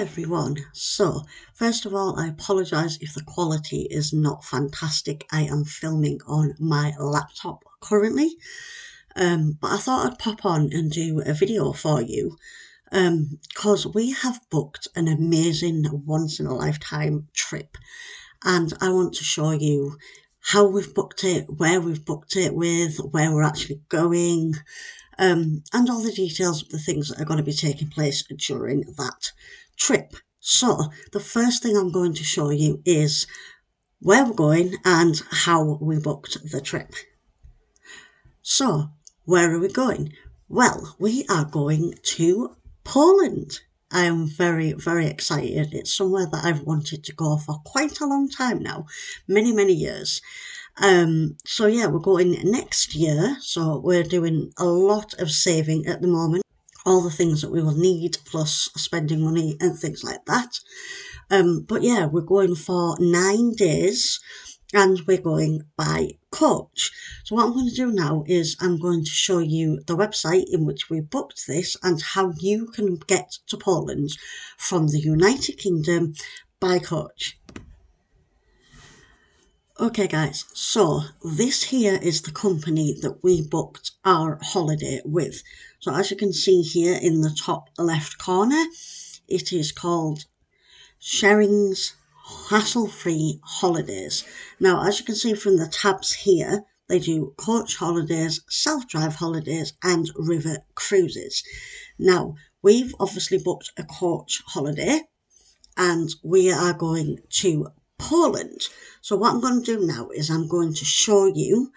everyone. So, first of all, I apologise if the quality is not fantastic. I am filming on my laptop currently, but I thought I'd pop on and do a video for you because we have booked an amazing once-in-a-lifetime trip, and I want to show you how we've booked it, where we've booked it with, where we're actually going, and all the details of the things that are going to be taking place during that trip. So the first thing I'm going to show you is where we're going and how we booked the trip. So where are we going? Well, we are going to Poland. I am very, very excited. It's somewhere that I've wanted to go for quite a long time now, many years. So yeah, we're going next year. So we're doing a lot of saving at the moment. All the things that we will need, plus spending money and things like that. But yeah, we're going for 9 days and we're going by coach. So what I'm going to do now is I'm going to show you the website in which we booked this and how you can get to Poland from the United Kingdom by coach. Okay guys, so this here is the company that we booked our holiday with. So as you can see here in the top left corner, it is called Sharing's Hassle-Free Holidays. Now as you can see from the tabs here, they do coach holidays, self-drive holidays and river cruises. Now we've obviously booked a coach holiday and we are going to Poland. So what I'm going to do now is I'm going to show you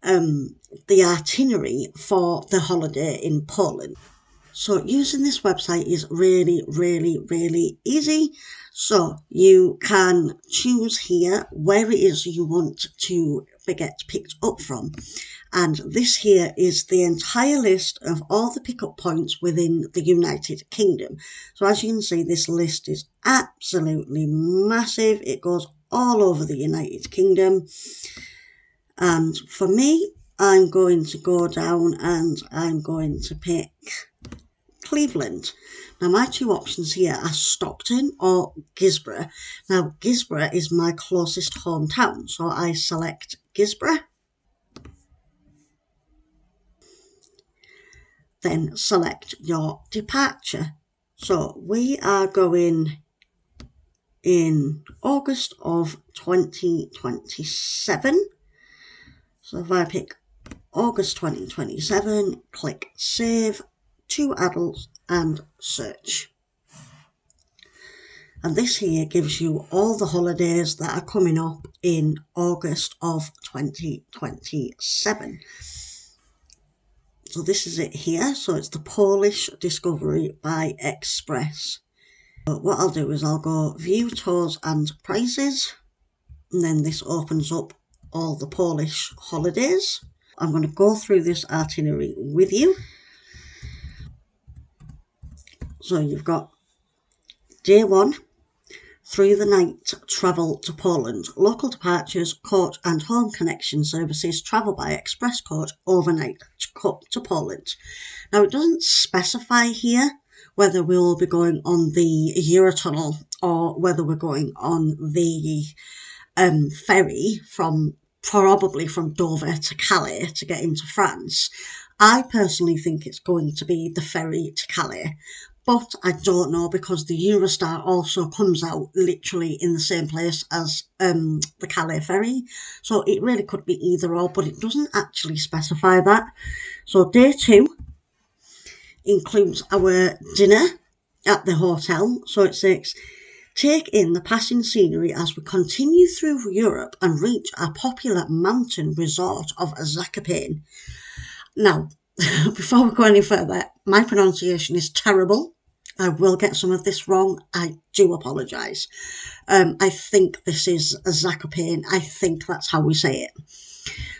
the itinerary for the holiday in Poland. So using this website is really easy. So you can choose here where it is you want to get picked up from. And this here is the entire list of all the pickup points within the United Kingdom. So as you can see, this list is absolutely massive. It goes all over the United Kingdom. And for me, I'm going to go down and I'm going to pick Cleveland. Now my two options here are Stockton or Gisborough. Now Gisborough is my closest hometown, so I select Gisborough. Then select your departure. So we are going in August of 2027. So if I pick August 2027, click Save, 2 adults and search. And this here gives you all the holidays that are coming up in August of 2027. So this is it here. So it's the Polish Discovery by Express. But what I'll do is I'll go View Tours and Prices. And then this opens up all the Polish holidays. I'm going to go through this itinerary with you. So you've got day 1, through the night travel to Poland, local departures, coach and home connection services, travel by express coach overnight to Poland. Now it doesn't specify here whether we'll be going on the Eurotunnel or whether we're going on the ferry probably from Dover to Calais to get into France. I personally think it's going to be the ferry to Calais, but I don't know because the Eurostar also comes out literally in the same place as the Calais ferry. So it really could be either or, but it doesn't actually specify that. So day 2 includes our dinner at the hotel. So it says, take in the passing scenery as we continue through Europe and reach our popular mountain resort of Zakopane. Now, before we go any further, my pronunciation is terrible. I will get some of this wrong. I do apologise. I think this is Zakopane. I think that's how we say it.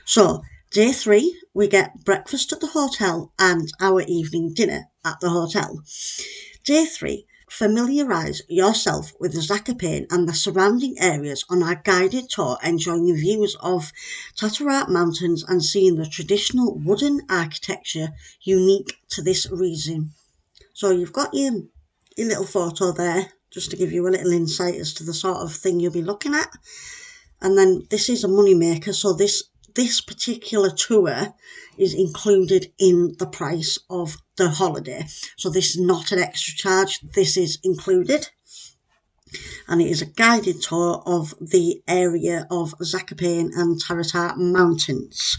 So, day 3, we get breakfast at the hotel and our evening dinner at the hotel. Day 3, familiarise yourself with Zakopane and the surrounding areas on our guided tour, enjoying views of Tatarat Mountains and seeing the traditional wooden architecture unique to this region. So you've got your little photo there just to give you a little insight as to the sort of thing you'll be looking at. And then this is a money maker, so this particular tour is included in the price of the holiday. So this is not an extra charge, this is included. And it is a guided tour of the area of Zakopane and Tarata Mountains.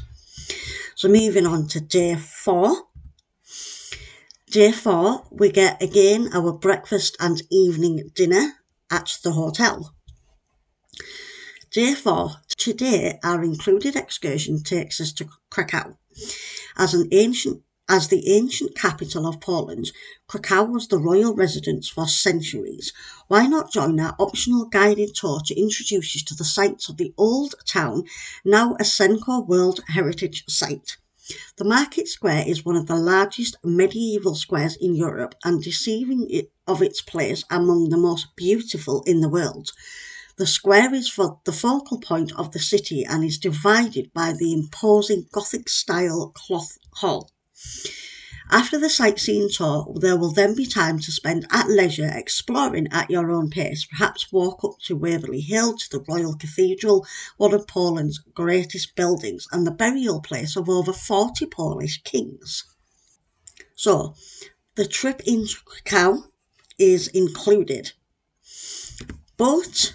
So moving on to day 4. Day 4, we get again our breakfast and evening dinner at the hotel. Day 4, today our included excursion takes us to Krakow. As the ancient capital of Poland, Krakow was the royal residence for centuries. Why not join our optional guided tour to introduce you to the sights of the old town, now a UNESCO World Heritage Site? The market square is one of the largest medieval squares in Europe and deserving of its place among the most beautiful in the world. The square is the focal point of the city and is divided by the imposing Gothic-style Cloth Hall. After the sightseeing tour, there will then be time to spend at leisure exploring at your own pace. Perhaps walk up to Waverley Hill, to the Royal Cathedral, one of Poland's greatest buildings and the burial place of over 40 Polish kings. So, the trip into Krakow is included. But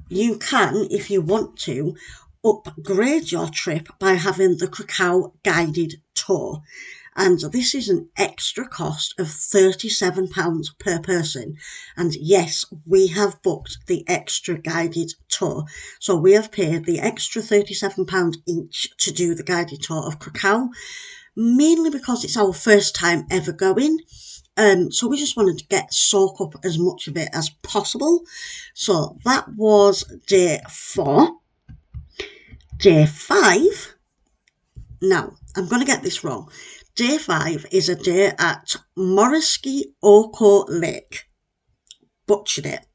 you can, if you want to, upgrade your trip by having the Krakow guided tour. And this is an extra cost of £37 per person. And yes, we have booked the extra guided tour. So we have paid the extra £37 each to do the guided tour of Krakow, mainly because it's our first time ever going. So we just wanted to soak up as much of it as possible. So that was day 4. Day 5. Now, I'm going to get this wrong. Day 5 is a day at Morski Oko Lake. Butchered it.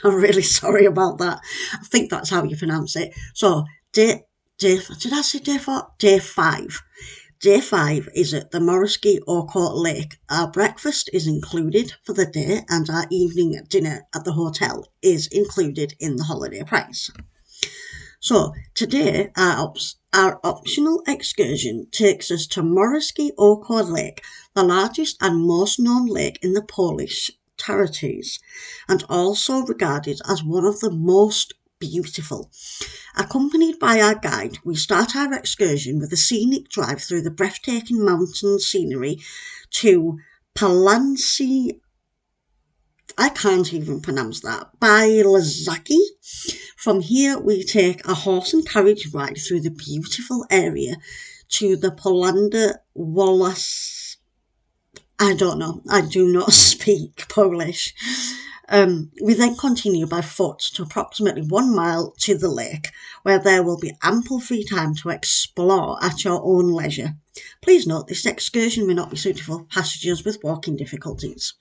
I'm really sorry about that. I think that's how you pronounce it. So, did I say day 4? Day 5. Day 5 is at the Morski Oko Lake. Our breakfast is included for the day and our evening dinner at the hotel is included in the holiday price. So today our optional excursion takes us to Morski Oko Lake, the largest and most known lake in the Polish territories, and also regarded as one of the most beautiful. Accompanied by our guide, we start our excursion with a scenic drive through the breathtaking mountain scenery to Palancy, I can't even pronounce that, Bielzaki. From here, we take a horse and carriage ride through the beautiful area to the Polanda Wallace. I don't know. I do not speak Polish. We then continue by foot to approximately 1 mile to the lake, where there will be ample free time to explore at your own leisure. Please note, this excursion may not be suitable for passengers with walking difficulties.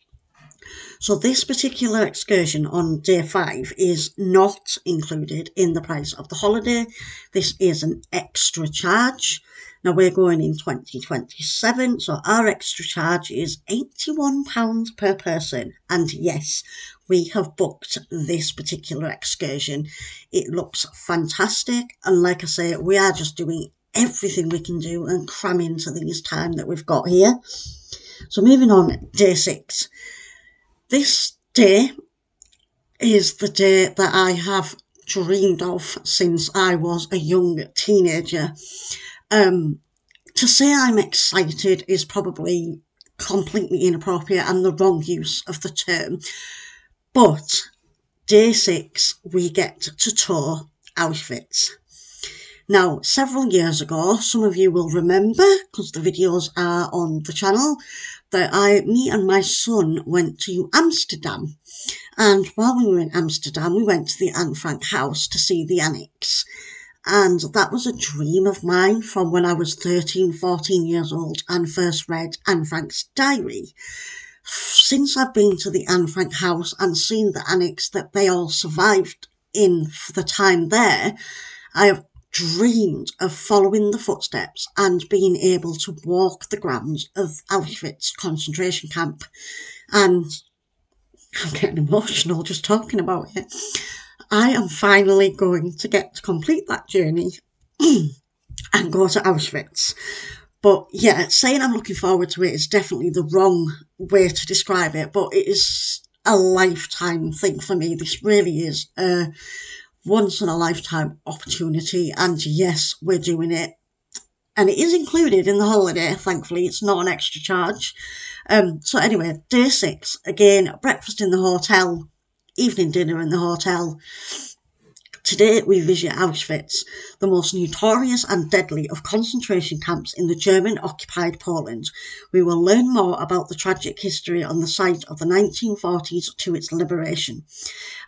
So this particular excursion on day 5 is not included in the price of the holiday. This is an extra charge. Now we're going in 2027, so our extra charge is £81 per person. And yes, we have booked this particular excursion. It looks fantastic. And like I say, we are just doing everything we can do and cram into this time that we've got here. So moving on, day 6. This day is the day that I have dreamed of since I was a young teenager. To say I'm excited is probably completely inappropriate and the wrong use of the term. But day 6, we get to tour Auschwitz. Now, several years ago, some of you will remember, because the videos are on the channel, that me and my son went to Amsterdam. And while we were in Amsterdam, we went to the Anne Frank house to see the annex. And that was a dream of mine from when I was 13, 14 years old and first read Anne Frank's diary. Since I've been to the Anne Frank house and seen the annex that they all survived in for the time there, I have dreamed of following the footsteps and being able to walk the grounds of Auschwitz concentration camp. And I'm getting emotional just talking about it. I am finally going to get to complete that journey and go to Auschwitz. But yeah, saying I'm looking forward to it is definitely the wrong way to describe it, but it is a lifetime thing for me. This really is a once in a lifetime opportunity, and yes, we're doing it. And it is included in the holiday, thankfully, it's not an extra charge. So anyway, day 6, again, breakfast in the hotel, evening dinner in the hotel. Today we visit Auschwitz, the most notorious and deadly of concentration camps in the German-occupied Poland. We will learn more about the tragic history on the site of the 1940s to its liberation.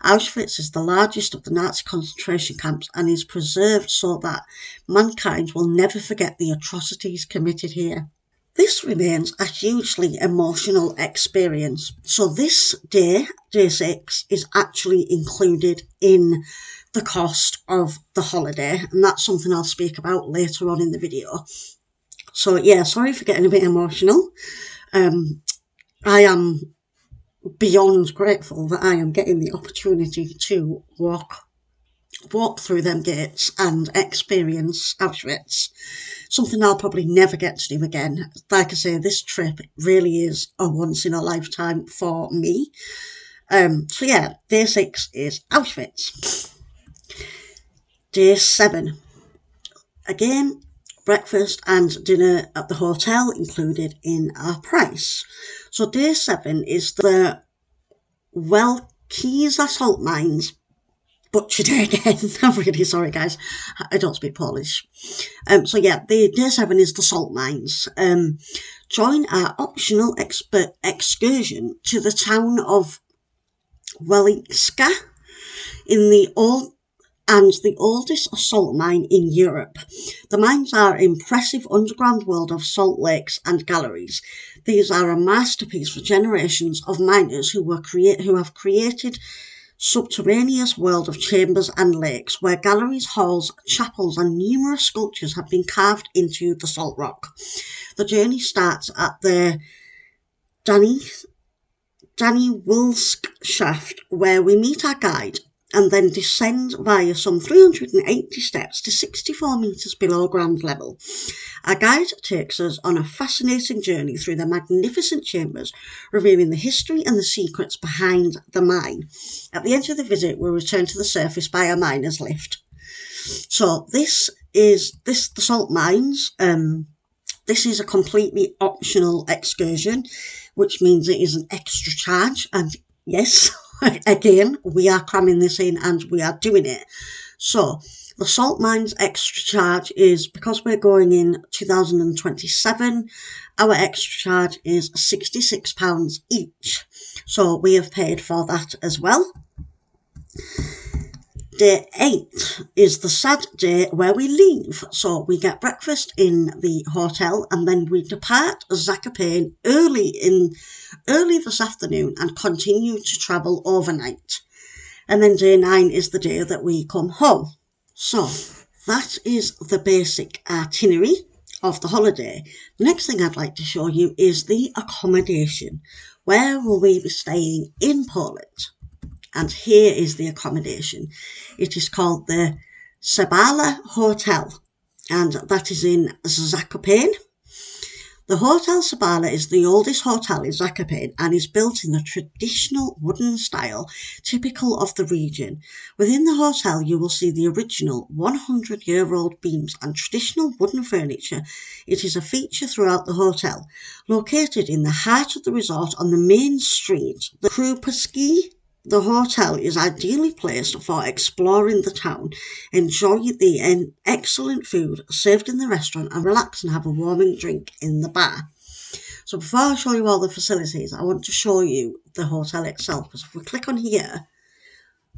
Auschwitz is the largest of the Nazi concentration camps and is preserved so that mankind will never forget the atrocities committed here. This remains a hugely emotional experience. So this day 6, is actually included in the cost of the holiday, and that's something I'll speak about later on in the video. So yeah, sorry for getting a bit emotional. I am beyond grateful that I am getting the opportunity to walk through them gates and experience Auschwitz. Something I'll probably never get to do again. Like I say, this trip really is a once in a lifetime for me. So yeah, day 6 is Auschwitz. Day 7. Again, breakfast and dinner at the hotel included in our price. So day 7 is the Keys salt mines. Butchered it again. I'm really sorry, guys. I don't speak Polish. So yeah, the day 7 is the salt mines. Join our optional excursion to the town of Wielicka in the oldest salt mine in Europe. The mines are an impressive underground world of salt lakes and galleries. These are a masterpiece for generations of miners who have created subterraneous world of chambers and lakes, where galleries, halls, chapels, and numerous sculptures have been carved into the salt rock. The journey starts at the Danny-Wilsk shaft, where we meet our guide, and then descend via some 380 steps to 64 metres below ground level. Our guide takes us on a fascinating journey through the magnificent chambers, revealing the history and the secrets behind the mine. At the end of the visit, we'll return to the surface by a miner's lift. So the salt mines. This is a completely optional excursion, which means it is an extra charge. And yes, again, we are cramming this in and we are doing it. So the salt mines extra charge is, because we're going in 2027, our extra charge is £66 each. So we have paid for that as well. Day 8 is the sad day where we leave. So we get breakfast in the hotel and then we depart Zakopane early this afternoon and continue to travel overnight. And then day 9 is the day that we come home. So that is the basic itinerary of the holiday. The next thing I'd like to show you is the accommodation. Where will we be staying in Poland? And here is the accommodation. It is called the Sabala Hotel, and that is in Zakopane. The Hotel Sabala is the oldest hotel in Zakopane and is built in the traditional wooden style typical of the region. Within the hotel you will see the original 100-year-old beams and traditional wooden furniture. It is a feature throughout the hotel. Located in the heart of the resort on the main street, the Krakow, the hotel is ideally placed for exploring the town, enjoy the excellent food served in the restaurant, and relax and have a warming drink in the bar. So before I show you all the facilities, I want to show you the hotel itself. Because if we click on here,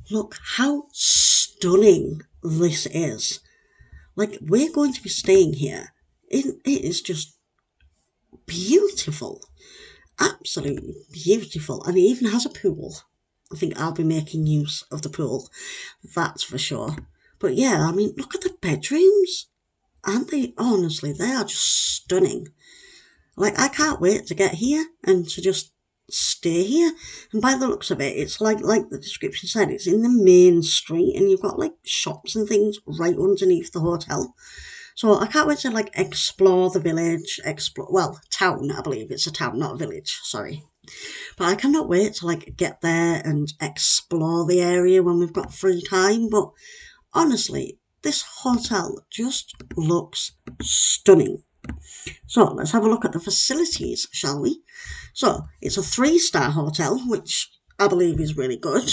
look how stunning this is. Like, we're going to be staying here. It is just beautiful. Absolutely beautiful. And it even has a pool. I think I'll be making use of the pool, that's for sure. But yeah, I mean, look at the bedrooms. Aren't they? Honestly, they are just stunning. Like, I can't wait to get here and to just stay here. And by the looks of it, it's like the description said, it's in the main street, and you've got like shops and things right underneath the hotel. So I can't wait to like explore the village, town, I believe it's a town, not a village, sorry. But I cannot wait to like get there and explore the area when we've got free time. But honestly, this hotel just looks stunning. So let's have a look at the facilities, shall we? So it's a 3-star hotel, which I believe is really good.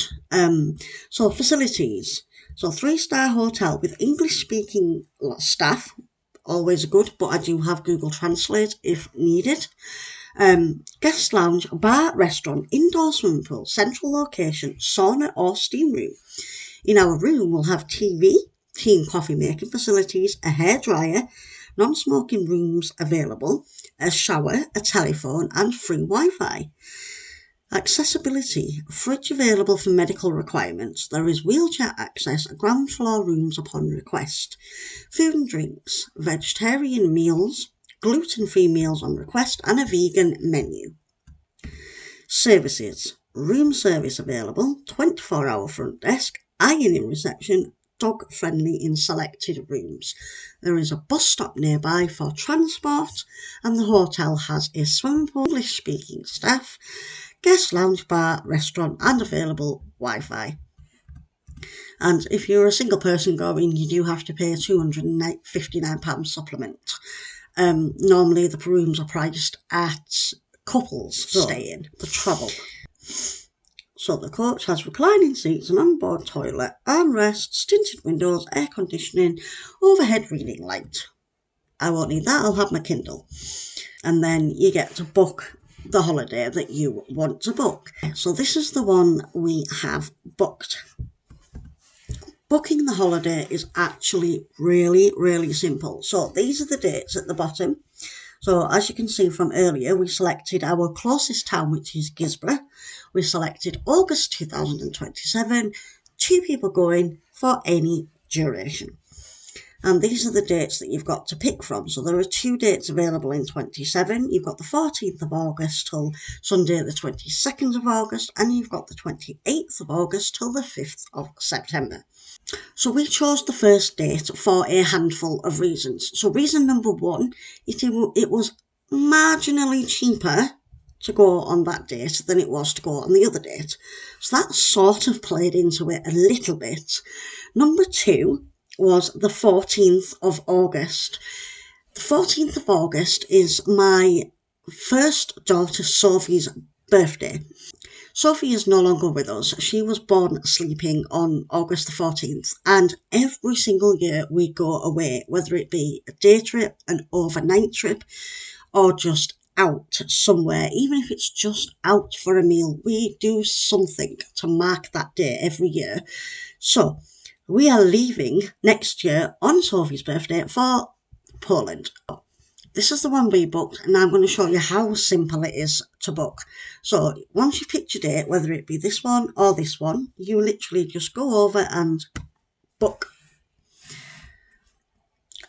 So facilities. So 3-star hotel with English-speaking staff, always good, but I do have Google Translate if needed. Guest lounge, bar, restaurant, indoor swimming pool, central location, sauna or steam room. In our room, we'll have TV, tea and coffee making facilities, a hairdryer, non-smoking rooms available, a shower, a telephone and free Wi-Fi. Accessibility, fridge available for medical requirements. There is wheelchair access, ground floor rooms upon request. Food and drinks, vegetarian meals, gluten-free meals on request and a vegan menu. Services, room service available, 24-hour front desk, ironing reception, dog-friendly in selected rooms. There is a bus stop nearby for transport, and the hotel has a swimming pool, English-speaking staff, guest lounge, bar, restaurant, and available Wi-Fi. And if you're a single person going, you do have to pay a £259 supplement. Normally the rooms are priced at couples staying, the travel. So the coach has reclining seats, an onboard toilet, armrests, tinted windows, air conditioning, overhead reading light. I won't need that, I'll have my Kindle. And then you get to book the holiday that you want to book. So this is the one we have booked. Booking the holiday is actually really, really simple. So these are the dates at the bottom. So as you can see from earlier, we selected our closest town, which is Gisborne. We selected August 2027, 2 people going for any duration. And these are the dates that you've got to pick from. So there are 2 dates available in 27. You've got the 14th of August till Sunday the 22nd of August, and you've got the 28th of August till the 5th of September. So we chose the first date for a handful of reasons. So reason number 1, it was marginally cheaper to go on that date than it was to go on the other date. So that sort of played into it a little bit. Number 2 was the 14th of August. The 14th of August is my first daughter Sophie's birthday. Sophie is no longer with us. She was born sleeping on August the 14th, and every single year we go away, whether it be a day trip, an overnight trip, or just out somewhere. Even if it's just out for a meal, we do something to mark that day every year. So we are leaving next year on Sophie's birthday for Poland. This is the one we booked, and I'm going to show you how simple it is to book. So once you pick your date, whether it be this one or this one, you literally just go over and book.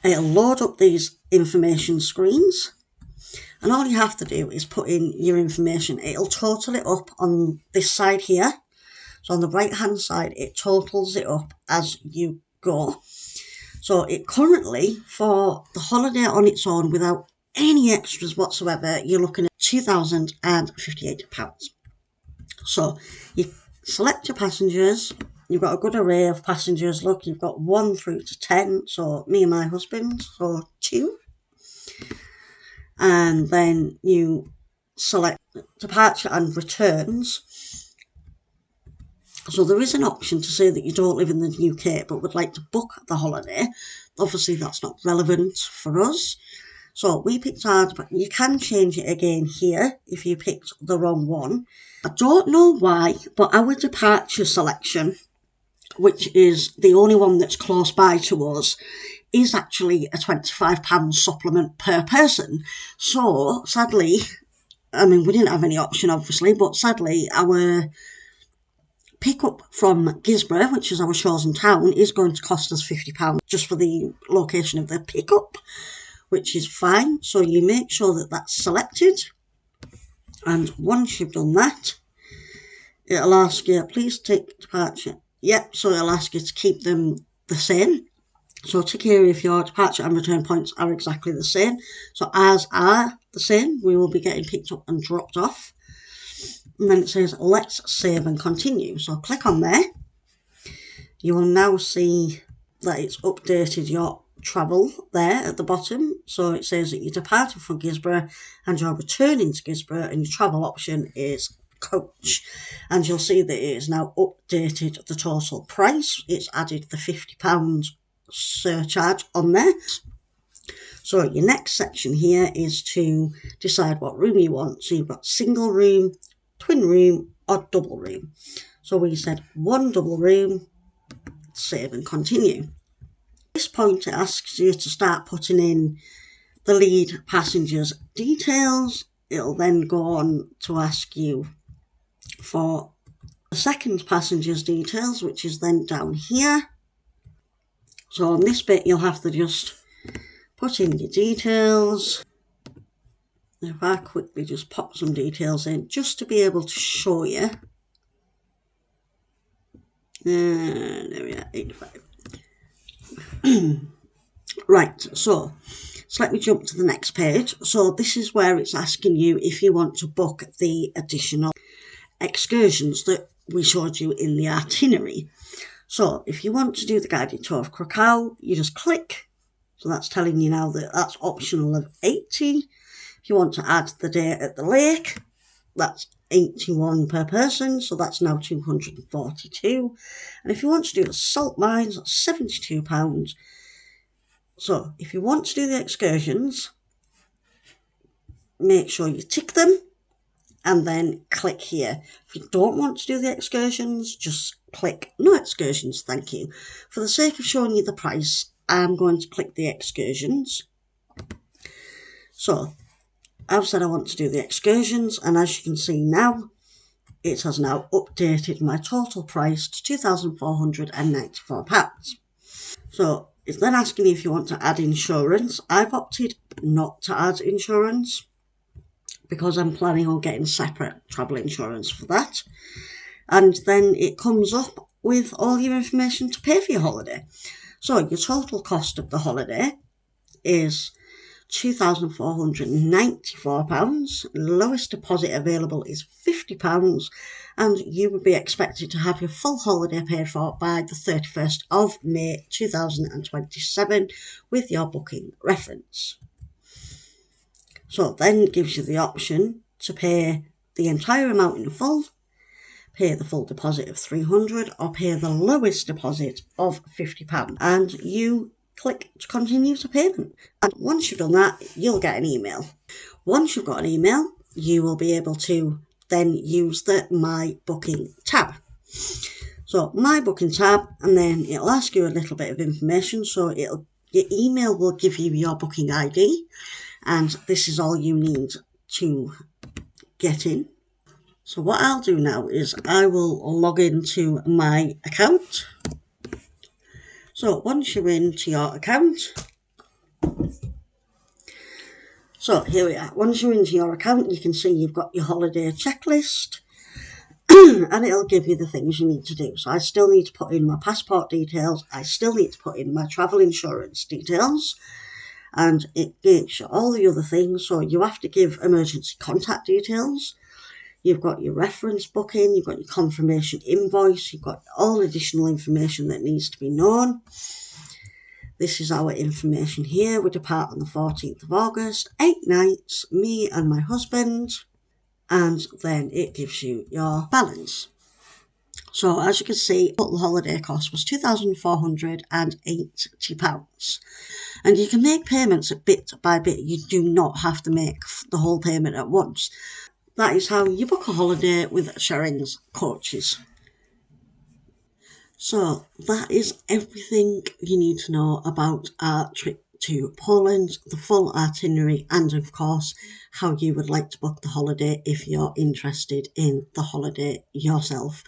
It'll load up these information screens, and all you have to do is put in your information. It'll total it up on this side here. So on the right hand side, it totals it up as you go. So it currently, for the holiday on its own, without any extras whatsoever, you're looking at £2,058. So you select your passengers. You've got a good array of passengers. Look, you've got 1 through to 10. So me and my husband, so 2. And then you select departure and returns. So there is an option to say that you don't live in the UK but would like to book the holiday. Obviously that's not relevant for us. So we picked ours, but you can change it again here if you picked the wrong one. I don't know why, but our departure selection, which is the only one that's close by to us, is actually a £25 supplement per person. So sadly, I mean, we didn't have any option obviously, but sadly our pick up from Gisborne, which is our chosen town, is going to cost us £50 just for the location of the pickup, which is fine. So you make sure that that's selected. And once you've done that, it'll ask you, please tick departure. Yep, so it'll ask you to keep them the same. So tick here if your departure and return points are exactly the same. So ours are the same. We will be getting picked up and dropped off. And then it says, let's save and continue. So click on there. You will now see that it's updated your travel there at the bottom. So it says that you're departing from Gisborough and you're returning to Gisborough, and your travel option is coach. And you'll see that it is now updated the total price. It's added the £50 surcharge on there. So your next section here is to decide what room you want. So you've got single room, twin room or double room. So we said one double room, save and continue. At this point it asks you to start putting in the lead passenger's details. It'll then go on to ask you for the second passenger's details, which is then down here. So on this bit you'll have to just put in your details. If I quickly just pop some details in just to be able to show you. There we are, 85. Right, so let me jump to the next page. So this is where it's asking you if you want to book the additional excursions that we showed you in the itinerary. So if you want to do the guided tour of Krakow, you just click. So that's telling you now that that's optional of 80. If you want to add the day at the lake, that's 81 per person, so that's now 242. And if you want to do the salt mines, that's £72. So if you want to do the excursions, make sure you tick them and then click here. If you don't want to do the excursions, just click no excursions, thank you. For the sake of showing you the price, I'm going to click the excursions. So I've said I want to do the excursions, and as you can see now, it has now updated my total price to £2,494. So it's then asking you if you want to add insurance. I've opted not to add insurance because I'm planning on getting separate travel insurance for that. And then it comes up with all your information to pay for your holiday. So your total cost of the holiday is £2,494. Lowest deposit available is £50, and you would be expected to have your full holiday paid for by the 31st of May 2027 with your booking reference. So then it gives you the option to pay the entire amount in full, pay the full deposit of £300, or pay the lowest deposit of £50, and you click to continue to payment. And once you've done that, you'll get an email. Once you've got an email, you will be able to then use the My Booking tab. So My Booking tab, and then it'll ask you a little bit of information. So your email will give you your booking ID, and this is all you need to get in. So what I'll do now is I will log into my account. So once you're into your account, so here we are. Once you're into your account, you can see you've got your holiday checklist and it'll give you the things you need to do. So I still need to put in my passport details. I still need to put in my travel insurance details, and it gives you all the other things. So you have to give emergency contact details. You've got your reference booking, you've got your confirmation invoice, you've got all additional information that needs to be known. This is our information here. We depart on the 14th of August, 8 nights, me and my husband, and then it gives you your balance. So as you can see, total holiday cost was £2,480. And you can make payments bit by bit. You do not have to make the whole payment at once. That is how you book a holiday with Sharon's Coaches. So that is everything you need to know about our trip to Poland, the full itinerary, and of course how you would like to book the holiday if you're interested in the holiday yourself.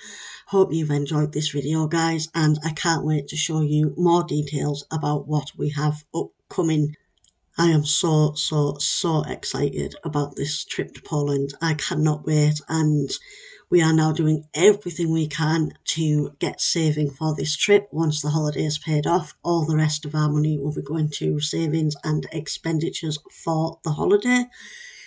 Hope you've enjoyed this video, guys, and I can't wait to show you more details about what we have upcoming I am so excited about this trip to Poland. I cannot wait, and we are now doing everything we can to get saving for this trip. Once the holiday is paid off, all the rest of our money will be going to savings and expenditures for the holiday.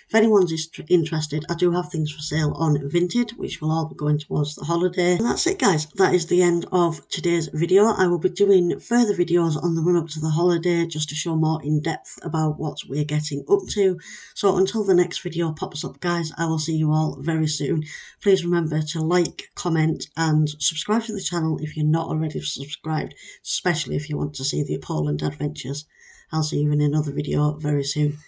If anyone's interested, I do have things for sale on Vinted, which will all be going towards the holiday. And that's it, guys. That is the end of today's video. I will be doing further videos on the run up to the holiday just to show more in depth about what we're getting up to. So until the next video pops up, guys, I will see you all very soon. Please remember to like, comment and subscribe to the channel if you're not already subscribed, especially if you want to see the Poland adventures. I'll see you in another video very soon.